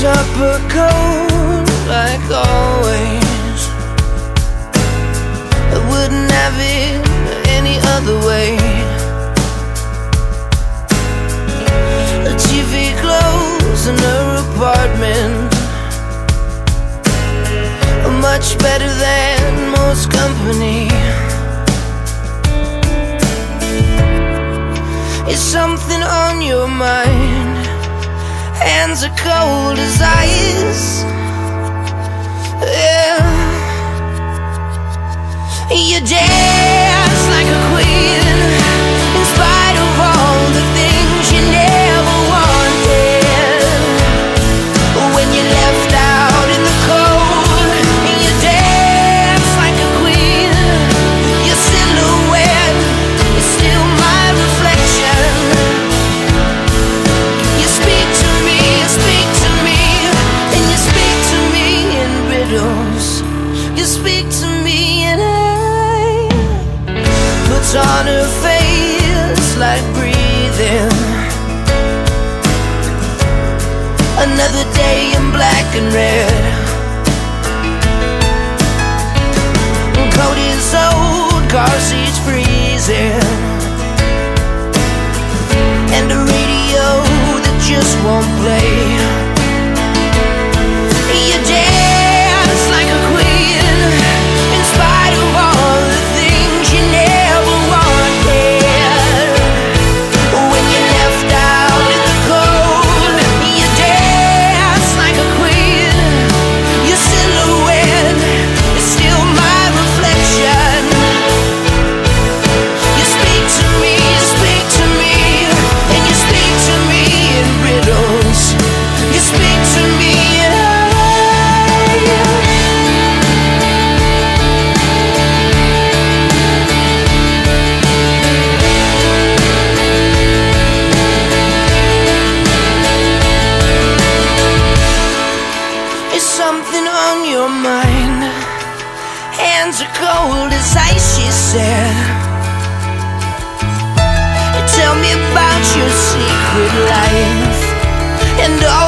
Supper cold like always. I wouldn't have it any other way. The TV closed in her apartment, much better than most company. Is something on your mind? Hands are cold as ice. Yeah. You dance like a queen, in spite of all the things you never wanted. When you're left out in the cold, you dance like a queen. Your silhouette is still my reflection. You speak to me, and you speak to me in riddles. You speak to me and I puts on her face like breathing. Another day in black and red. Coat is old, car seats freezing, and a radio that just won't play. You dance like a queen, in spite of all the things you never wanted. When you're left out in the cold, you dance like a queen. Your silhouette is still my reflection. You speak to me, and you speak to me in riddles. You speak to me and something on your mind. Hands are cold as ice, she said. Tell me about your secret life and all